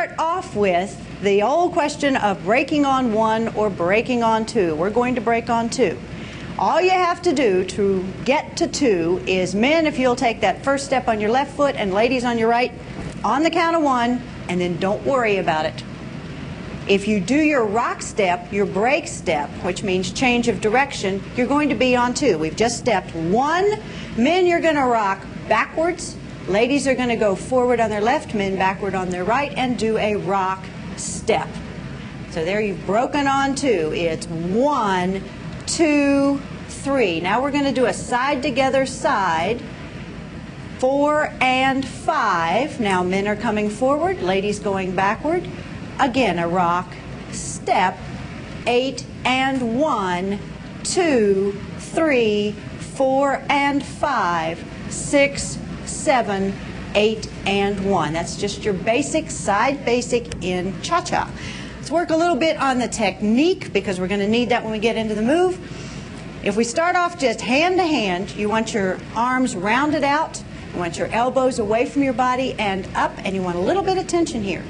start off with the old question of breaking on one or breaking on two. We're going to break on two. All you have to do to get to two is, men, if you'll take that first step on your left foot, and ladies on your right, on the count of one, and then don't worry about it. If you do your rock step, your break step, which means change of direction, you're going to be on two. We've just stepped one. Men, you're going to rock backwards. Ladies are going to go forward on their left, men backward on their right, and do a rock step. So there you've broken on two. It's 1, 2, 3. Now we're going to do a side together side. 4 and 5. Now men are coming forward, ladies going backward. Again, a rock step. 8 and 1, 2, 3, 4 and 5, 6, 7, 8 and 1. That's just your basic side basic in cha-cha. Let's work a little bit on the technique because we're going to need that when we get into the move. If we start off just hand to hand, you want your arms rounded out, you want your elbows away from your body and up, and you want a little bit of tension here.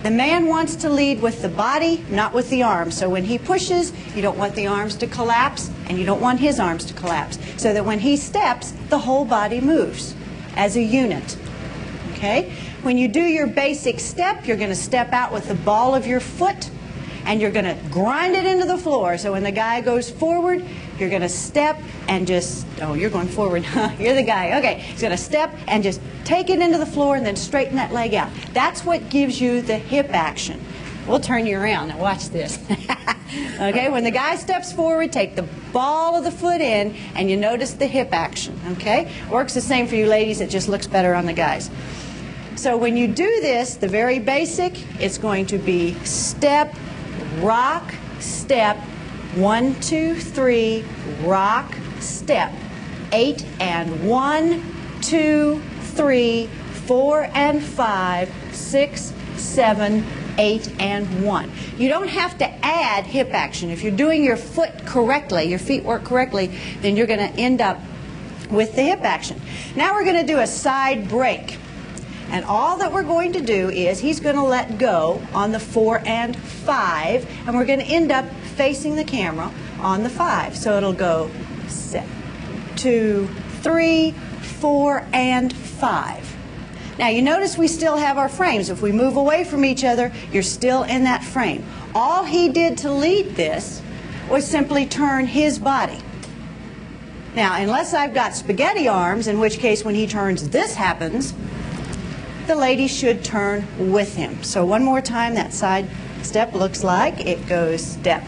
The man wants to lead with the body, not with the arms. So when he pushes, you don't want the arms to collapse, and you don't want his arms to collapse. So that when he steps, the whole body moves as a unit. Okay? When you do your basic step, you're going to step out with the ball of your foot, and you're going to grind it into the floor. So when the guy goes forward, you're going to step and just, oh, you're going forward. You're the guy. Okay, he's going to step and just take it into the floor and then straighten that leg out. That's what gives you the hip action. We'll turn you around. Now watch this. Okay, when the guy steps forward, take the ball of the foot in, and you notice the hip action. Okay, works the same for you ladies. It just looks better on the guys. So when you do this, the very basic, it's going to be step, rock, step, 1, 2, 3, rock, step, 8 and 1, 2, 3, 4 and 5, 6, 7, 8 and 1. You don't have to add hip action. If you're doing your foot correctly, your feet work correctly, then you're going to end up with the hip action. Now we're going to do a side break. And all that we're going to do is he's going to let go on the 4 and 5, and we're going to end up facing the camera on the 5. So it'll go 2, 3, 4, and 5. Now you notice we still have our frames. If we move away from each other, you're still in that frame. All he did to lead this was simply turn his body. Now, unless I've got spaghetti arms, in which case when he turns, this happens, the lady should turn with him. So one more time, that side step looks like it goes step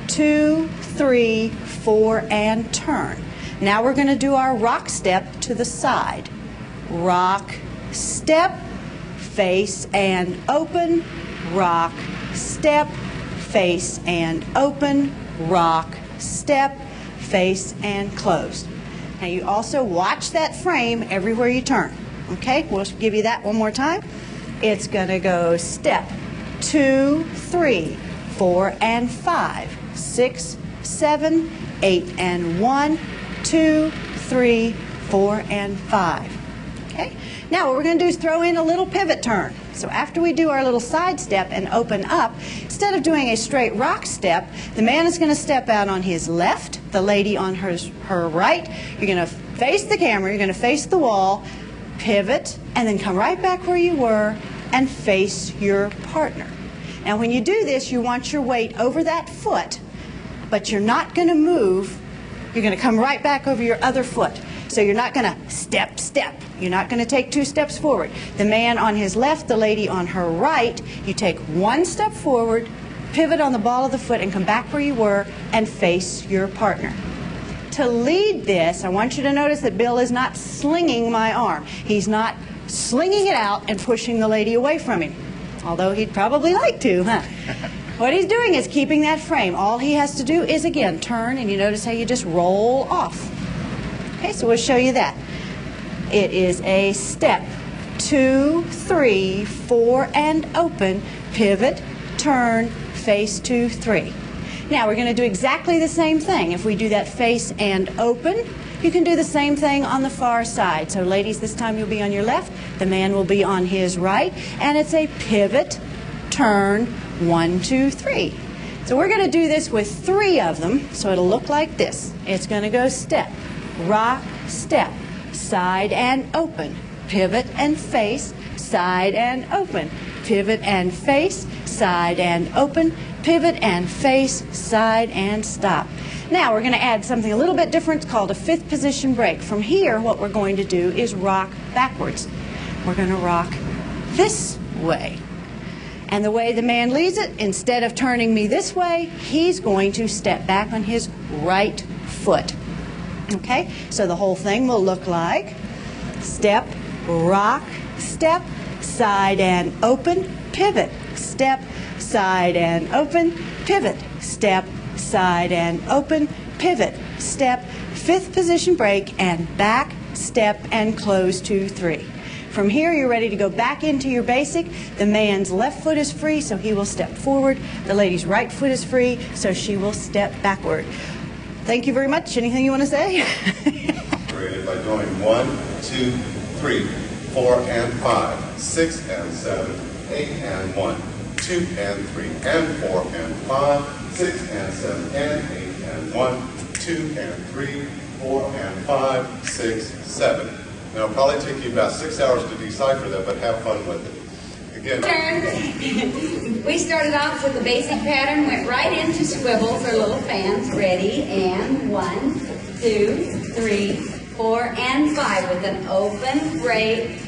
2, 3, 4, and turn. Now we're going to do our rock step to the side. Rock, step, face and open, rock, step, face and open, rock, step, face and close. Now you also watch that frame everywhere you turn. Okay, we'll give you that one more time. It's going to go step 2, 3, 4 and 5, 6, 7, 8 and 1, 2, 3, 4 and 5. Okay, now what we're going to do is throw in a little pivot turn. So after we do our little side step and open up, instead of doing a straight rock step, the man is going to step out on his left, the lady on her right. You're going to face the camera, you're going to face the wall, pivot, and then come right back where you were and face your partner. Now when you do this, you want your weight over that foot, but you're not going to move. You're going to come right back over your other foot. So you're not going to step, step. You're not going to take 2 steps forward. The man on his left, the lady on her right, you take 1 step forward, pivot on the ball of the foot, and come back where you were and face your partner. To lead this, I want you to notice that Bill is not slinging my arm. He's not slinging it out and pushing the lady away from him, although he'd probably like to, huh? What he's doing is keeping that frame. All he has to do is, again, turn, and you notice how you just roll off. Okay, so we'll show you that. It is a step, 2, 3, 4, and open, pivot, turn, face 2, 3. Now we're going to do exactly the same thing. If we do that face and open, you can do the same thing on the far side. So ladies, this time you'll be on your left, the man will be on his right, and it's a pivot, turn, 1, 2, 3. So we're going to do this with 3 of them, so it'll look like this. It's going to go step, rock, step, side and open, pivot and face, side and open, pivot and face, side and open, pivot and face, side and stop. Now we're going to add something a little bit different called a 5th position break. From here, what we're going to do is rock backwards. We're going to rock this way. And the way the man leads it, instead of turning me this way, he's going to step back on his right foot. Okay? So the whole thing will look like step, rock, step, side and open, pivot, step, side and open, pivot, step, side and open, pivot, step, 5th position break, and back, step, and close, 2, 3. From here, you're ready to go back into your basic. The man's left foot is free, so he will step forward. The lady's right foot is free, so she will step backward. Thank you very much. Anything you want to say? Separated by going 1, 2, 3, 4, and 5, 6 and 7, 8 and 1, 2 and 3, and 4 and 5, 6 and 7, and 8 and 1, 2 and 3, 4 and 5, 6, 7. Now, it'll probably take you about 6 hours to decipher that, but have fun with it. Again. Turn. We started off with the basic pattern, went right into swivels or little fans. Ready, and 1, 2, 3, 4, and 5 with an open, break,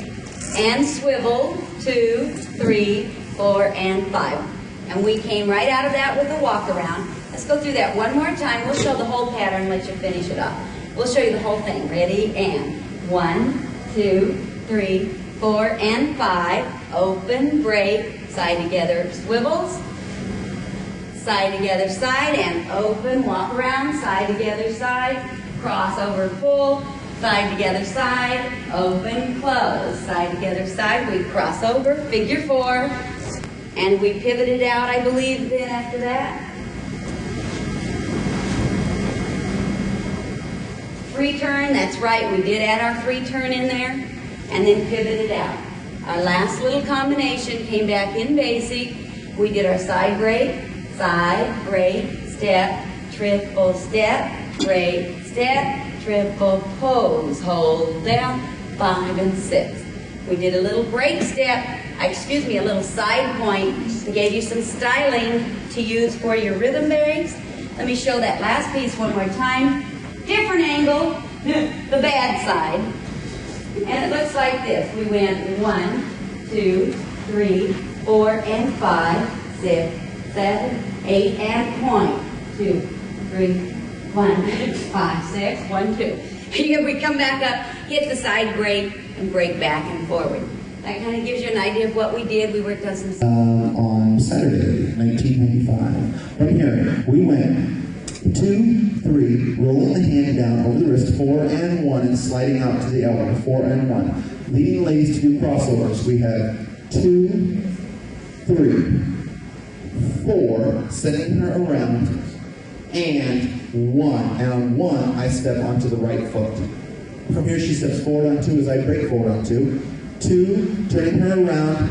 and swivel, 2, 3, 4, and 5. And we came right out of that with a walk around. Let's go through that one more time. We'll show the whole pattern, let you finish it off. We'll show you the whole thing. Ready, and 1, 2, 3, 4, and 5. Open, break, side together, swivels, side together, side, and open, walk around, side together, side, cross over, pull, side together, side, open, close, side together, side. We cross over, figure 4, and we pivoted out, I believe, then after that. Free turn, that's right, we did add our free turn in there, and then pivoted out. Our last little combination came back in basic. We did our side, break, step, triple step, break, step, triple pose, hold down, 5 and 6. We did a little break step, a little side point. We gave you some styling to use for your rhythm breaks. Let me show that last piece one more time. Different angle, the bad side. And it looks like this. We went 1, 2, 3, 4, and 5, 6, 7, 8, and point. 2, 3, 1, 5, 6, 1, 2. Here we come back up, hit the side break, and break back and forward. That kind of gives you an idea of what we did. We worked on some... On Saturday, 1995. From here, we went 2, 3, rolling the hand down over the wrist, 4 and 1, and sliding out to the elbow, 4 and 1. Leading the ladies to do crossovers. We had 2, 3, 4, sending her around, and 1. And on 1, I step onto the right foot. From here, she steps forward on 2 as I break forward on 2. 2, turning her around,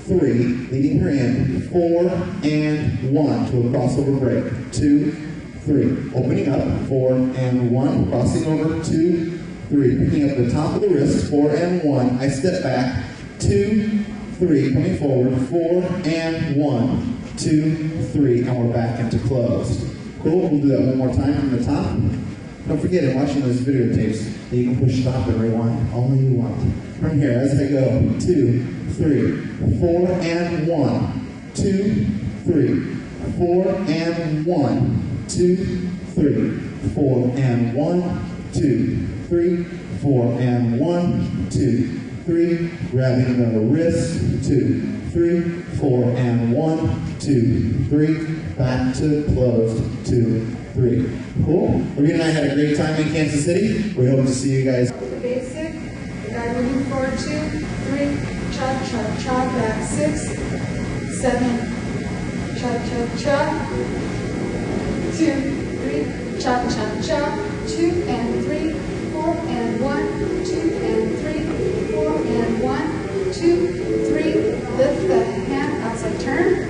3, leading her in, 4 and 1 to a crossover break. 2, 3, opening up, 4 and 1, crossing over, 2, 3, picking up the top of the wrist, 4 and 1, I step back, 2, 3, coming forward, 4 and 1, 2, 3, and we're back into closed. Cool, we'll do that one more time from the top. Don't forget, in watching those videotapes, that you can push stop and rewind all you want. From here, as I go, 2, 3, 4 and 1, 2, 3, 4 and 1, 2, 3, 4 and 1, 2, 3, 4 and 1, 2, 3, grabbing the wrist, 2, 3, 4 and 1, 2, 3, back to closed, 2, 3. Cool. Maria and I had a great time in Kansas City. We hope to see you guys. The basic, the guy moving forward, 2, 3, chop, chop, chop, back 6, 7, chop, chop, chop, 2, 3, chop, chop, chop, 2 and 3, 4 and 1, 2 and 3, 4 and 1, 2, 3, lift the hand, outside turn,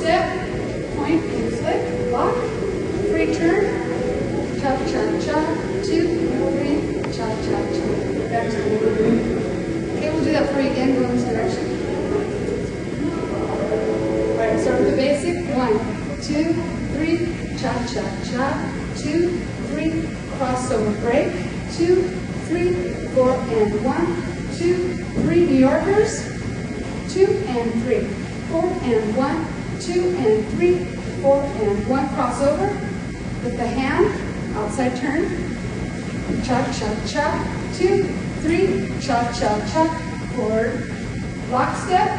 step, point and flick, lock, free turn, cha cha cha, 2, 3, cha cha cha. Back to the okay, we'll do that for you again, go in this direction. Alright, start with the basic. 1, 2, 3, cha cha cha, 2, 3, crossover break, 2, 3, 4 and 1, 2, 3 New Yorkers, 2 and 3, 4 and 1, 2 and 3, 4 and 1, crossover with the hand, outside turn, cha cha cha, 2, 3, cha cha cha, forward, lock step,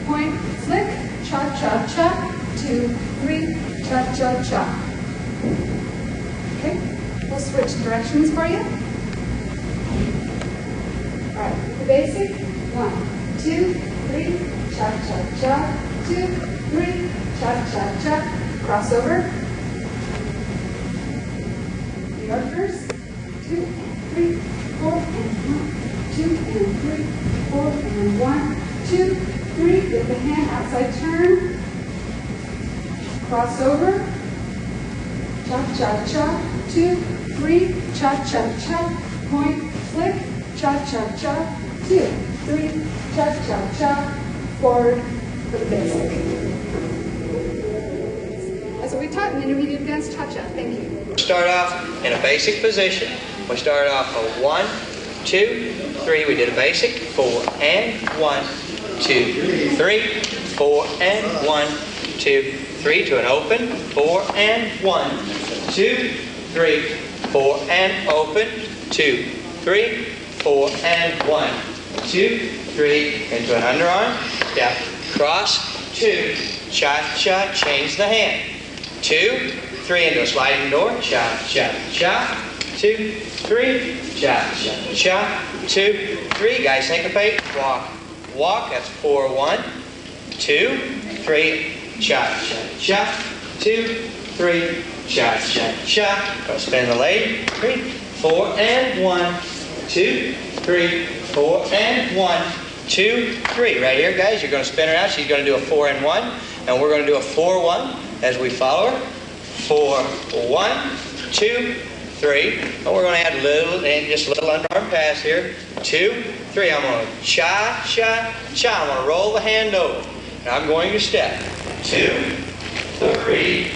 point, flick, cha cha cha, 2, 3, cha cha cha. Okay, we'll switch directions for you. All right, the basic, 1, 2, 3, cha cha cha, 2, 3, cha cha cha, crossover, New Yorkers, 2 and 3, 4 and 1, 2 and 3, 4 and 1, 2, 3, with the hand outside turn, crossover, cha cha cha, 2, 3, cha cha cha, point, flick, cha cha cha, 2, 3, cha cha cha, forward for the basic. That's what we taught in intermediate advanced cha-cha. Thank you. Start off in a basic position. We started off a 1, 2, 3. We did a basic 4 and 1, 2, 3, 4 and 1, 2, 3 to an open 4 and 1, 2, 3, 4 and open 2, 3, 4 and 1, 2, 3 into an underarm step, cross 2, cha cha, change the hand 2, 3 into a sliding door, cha cha cha, 2, 3, cha cha cha, 2, 3, guys syncopate, walk, walk, that's 4, 1, 2, 3, cha cha cha, 2, 3, cha cha cha, go spin the leg, 3, 4 and 1, 2, 3, 4 and 1, 2, 3. Right here, guys, you're going to spin her out. She's going to do a 4 and 1, and we're going to do a 4, 1 as we follow her. 4, 1, 2, 3. And we're going to add just a little underarm pass here. 2, 3. I'm going to cha, cha, cha. I'm going to roll the hand over. And I'm going to step. 2, 3,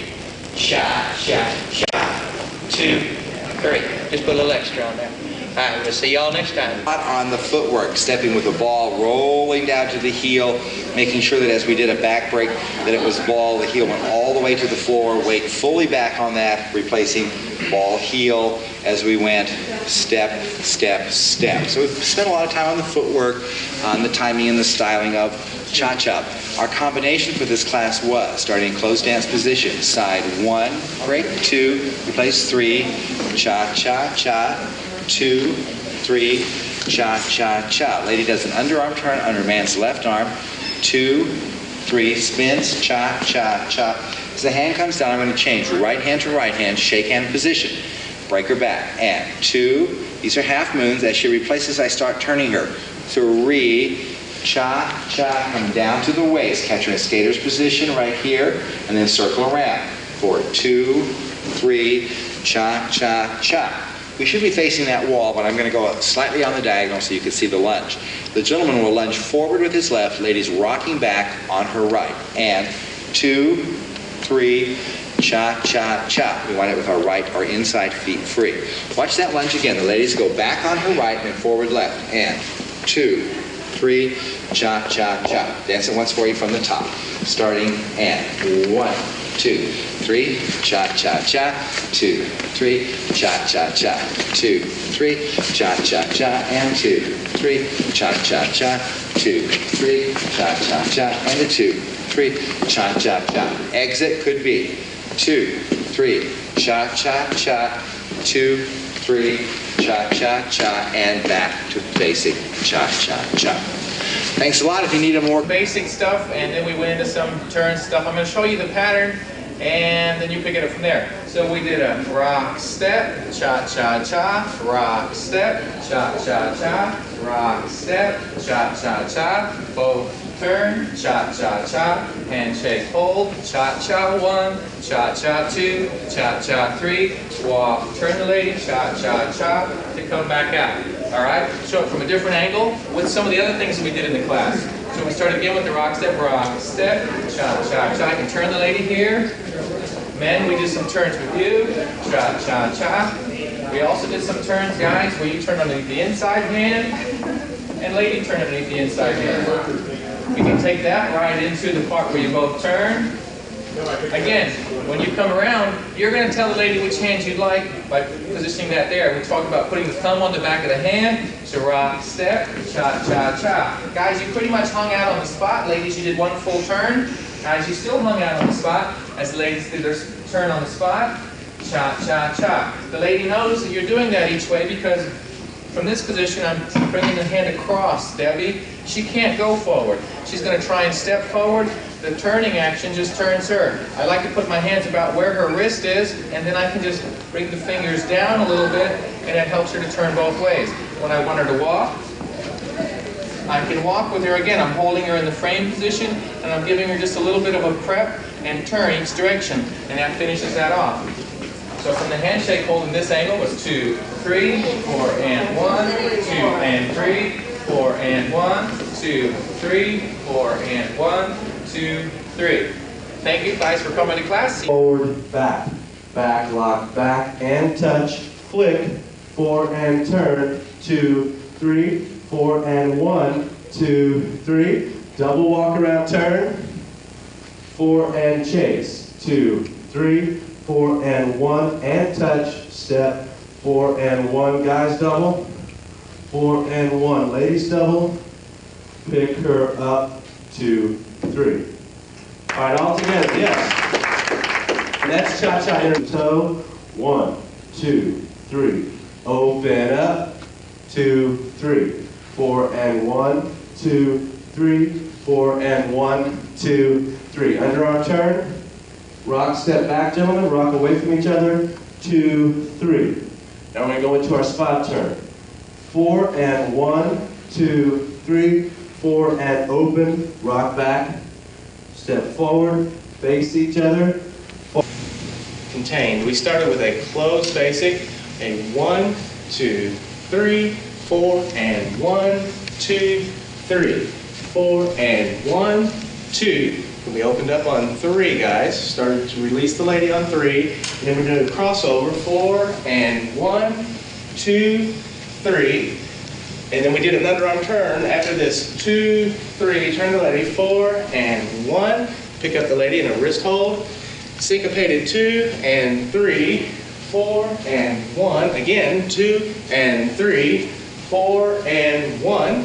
cha, cha, cha. 2, 3. Just put a little extra on there. All right, we'll see y'all next time. On the footwork, stepping with the ball, rolling down to the heel, making sure that as we did a back break, that it was ball, the heel went all the way to the floor, weight fully back on that, replacing ball, heel as we went step, step, step. So we've spent a lot of time on the footwork, on the timing and the styling of cha-cha. Our combination for this class was starting in closed dance position, side 1, break 2, replace 3, cha-cha-cha, 2, 3, cha-cha-cha. Lady does an underarm turn under man's left arm, 2, 3, spins, cha-cha-cha. As the hand comes down, I'm going to change right hand to right hand, shake hand position, break her back, and 2, these are half moons. As she replaces, I start turning her, 3, cha-cha, come down to the waist, catch her in skater's position right here, and then circle around, 4, 2, 3, cha-cha-cha. We should be facing that wall, but I'm going to go slightly on the diagonal so you can see the lunge. The gentleman will lunge forward with his left, lady's rocking back on her right. And 2, 3, cha-cha-cha. We want it with our right or inside feet free. Watch that lunge again. The ladies go back on her right and forward left. And 2, 3, cha-cha-cha. Dance it once for you from the top. Starting and 1, 2, 3, cha-cha-cha, 2, 3, cha-cha-cha, 2, 3, cha-cha-cha, and 2, 3, cha-cha-cha, 2, 3, cha-cha-cha, and a 2, 3, cha-cha-cha. Exit could be 2, 3, cha-cha-cha, 2, 3, cha-cha-cha, and back to basic cha-cha-cha. Thanks a lot. If you need a more basic stuff, and then we went into some turn stuff. I'm going to show you the pattern, and then you pick it up from there. So we did a rock step, cha-cha-cha, rock step, cha-cha-cha, rock step, cha-cha-cha, both turn, cha-cha-cha, handshake, hold, cha-cha, 1, cha-cha, 2, cha-cha, 3, walk, turn the lady, cha-cha-cha, to come back out. All right? Show it from a different angle with some of the other things that we did in the class. So we start again with the rock, step, cha-cha-cha. I can turn the lady here. Men, we did some turns with you, cha-cha-cha. We also did some turns, guys, where you turn underneath the inside hand, and lady turn underneath the inside hand. We can take that right into the part where you both turn. Again, when you come around, you're going to tell the lady which hand you'd like by positioning that there. We talked about putting the thumb on the back of the hand. So rock, step, cha-cha-cha. Guys, you pretty much hung out on the spot. Ladies, you did one full turn. Guys, you still hung out on the spot as the ladies did their turn on the spot. Cha-cha-cha. The lady knows that you're doing that each way because from this position, I'm bringing the hand across, Debbie. She can't go forward. She's going to try and step forward. The turning action just turns her. I like to put my hands about where her wrist is, and then I can just bring the fingers down a little bit, and it helps her to turn both ways. When I want her to walk, I can walk with her again. I'm holding her in the frame position, and I'm giving her just a little bit of a prep and turn each direction, and that finishes that off. So from the handshake hold in this angle was 2, 3, 4, and 1, 2, and 3, 4, and 1, 2, 3, 4, and 1, 2, 3. Thank you guys for coming to class. Forward, back, back, lock, back, and touch, flick, 4 and turn, 2, 3, 4 and 1, 2, 3, double walk around turn, 4 and chase, 2, 3, 4 and 1 and touch, step, 4 and 1, guys double, 4 and 1, ladies double, pick her up, 2, 3. All right, all together, yes. Next cha-cha inner toe, 1, 2, 3, open up, 2, 3, 4 and 1, 2, 3, 4 and 1, 2, 3. Underarm turn. Rock, step back, gentlemen. Rock away from each other. 2, 3. Now we're going to go into our spot turn. 4 and 1, 2, 3, 4 and open. Rock back. Step forward. Face each other. Contained. We started with a closed basic. A 1, 2, 3, 4 and 1, 2, 3. 4 and 1, 2. We opened up on 3, guys. Started to release the lady on 3. And then we're going to crossover. 4 and 1, 2, 3. And then we did an underarm turn after this. 2, 3. Turn the lady. 4 and 1. Pick up the lady in a wrist hold. Syncopated 2 and 3. 4 and 1. Again. 2 and 3. 4 and 1.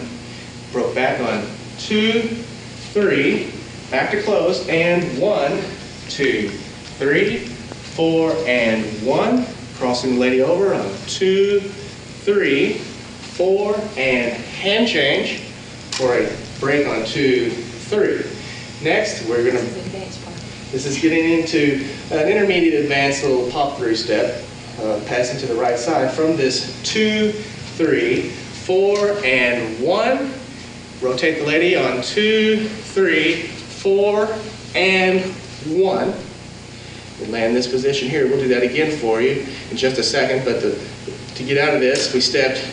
Broke back on 2, 3. Back to close, and 1, 2, 3, 4, and 1. Crossing the lady over on 2, 3, 4, and hand change for a break on 2, 3. Next, we're going to, this is getting into an intermediate advanced little pop through step, passing to the right side from this 2, 3, 4, and 1. Rotate the lady on 2, 3, 4, and 1. We'll land this position here. We'll do that again for you in just a second, but to get out of this, we stepped,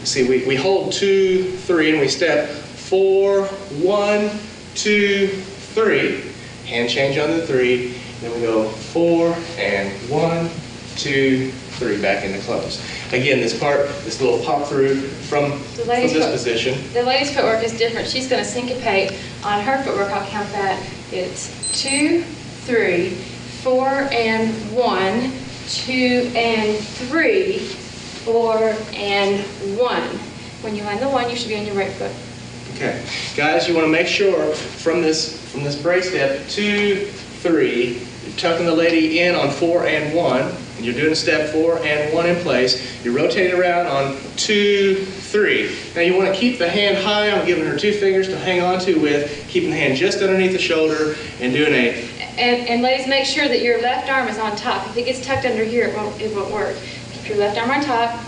see, we hold 2, 3, and we step 4, 1, 2, 3. Hand change on the 3, then we go 4, and 1, 2, 3, back into close. Again, this part, this little pop through from this position. The lady's footwork is different. She's going to syncopate on her footwork. I'll count that. It's 2, 3, 4 and 1, 2 and 3, 4 and 1. When you land the 1, you should be on your right foot. Okay, guys, you want to make sure from this break step 2, 3, you're tucking the lady in on 4 and 1. And you're doing step 4 and 1 in place. You rotate around on 2, 3. Now you want to keep the hand high. I'm giving her 2 fingers to hang on to with, keeping the hand just underneath the shoulder and doing a... And ladies, make sure that your left arm is on top. If it gets tucked under here, it won't work. Keep your left arm on top.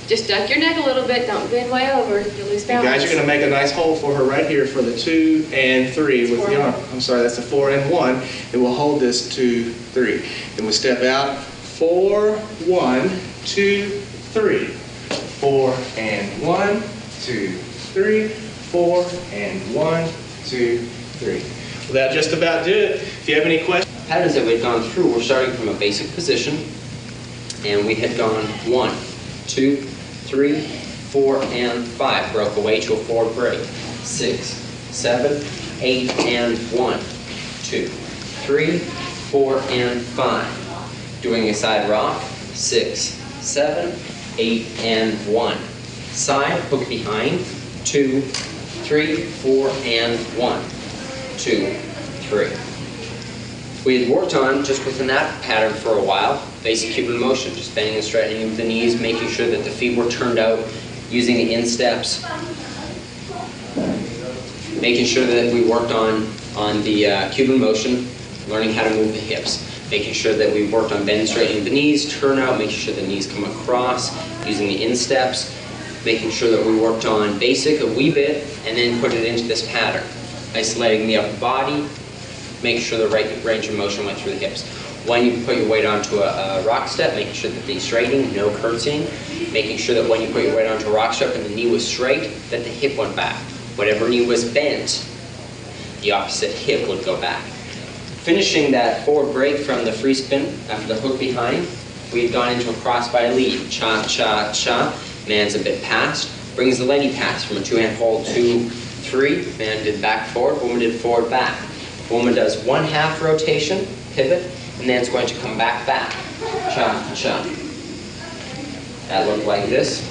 Just duck your neck a little bit. Don't bend way over. You'll lose You balance. guys are going to make a nice hole for her right here for the 2 and 3 with the arm. I'm sorry, that's the 4 and 1. And we'll hold this 2, 3. Then we'll step out 4, 1, 2, 3. 4 and 1, 2, 3. 4 and 1, 2, 3. Well, that just about do it. If you have any questions. Patterns that we've gone through, we're starting from a basic position, and we had gone 1, 2, 3, 4, and 5. Broke away to a forward break. 6, 7, 8, and 1, 2, 3, 4, and 5. Doing a side rock. 6, 7, 8, and 1. Side, hook behind. 2, 3, 4, and 1, 2, 3. We had worked on, just within that pattern for a while, basic Cuban motion, just bending and straightening of the knees, making sure that the feet were turned out, using the insteps, making sure that we worked on the Cuban motion, learning how to move the hips, making sure that we worked on bending and straightening the knees, turn out, making sure the knees come across, using the insteps, making sure that we worked on basic a wee bit, and then put it into this pattern, isolating the upper body, making sure the right range of motion went through the hips. When you put your weight onto a rock step, making sure that the straightening, no curtsying, making sure that when you put your weight onto a rock step and the knee was straight, that the hip went back. Whatever knee was bent, the opposite hip would go back. Finishing that forward break from the free spin after the hook behind, we had gone into a crossbody lead. Cha, cha, cha. Man's a bit past. Brings the lady past from a two-hand hold, 2, 3. Man did back forward, woman did forward back. Woman does 1/2 rotation, pivot, and then it's going to come back, back. Cha, cha. That looked like this.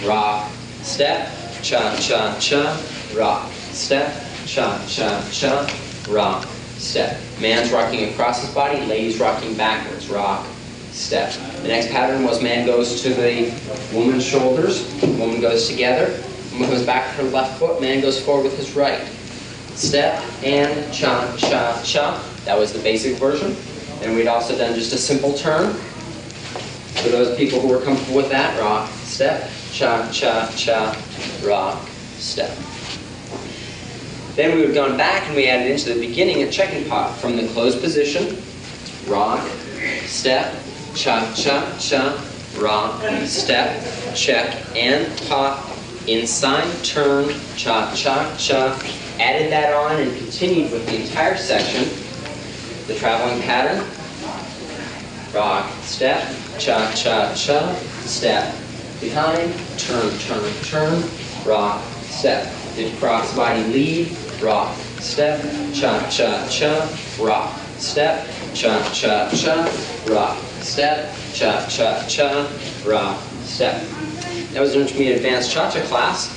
Rock, step, cha, cha, cha, rock, step, cha, cha, cha, rock, step. Man's rocking across his body, lady's rocking backwards, rock, step. The next pattern was man goes to the woman's shoulders, woman goes together, woman goes back with her left foot, man goes forward with his right. Step and cha, cha, cha. That was the basic version. And we'd also done just a simple turn. For those people who were comfortable with that, rock, step, cha, cha, cha, rock, step. Then we would gone back and we added into the beginning a checking pop from the closed position, rock, step, cha, cha, cha, rock, step, check, and pop, inside, turn, cha, cha, cha. Added that on and continued with the entire section. The traveling pattern, rock, step, cha, cha, cha, step, behind, turn, turn, turn, rock, step. Did crossbody lead, rock, step, cha, cha, cha, rock, step, cha, cha, cha, rock, step, cha, cha, cha, rock, step. That was an intermediate advanced cha-cha class.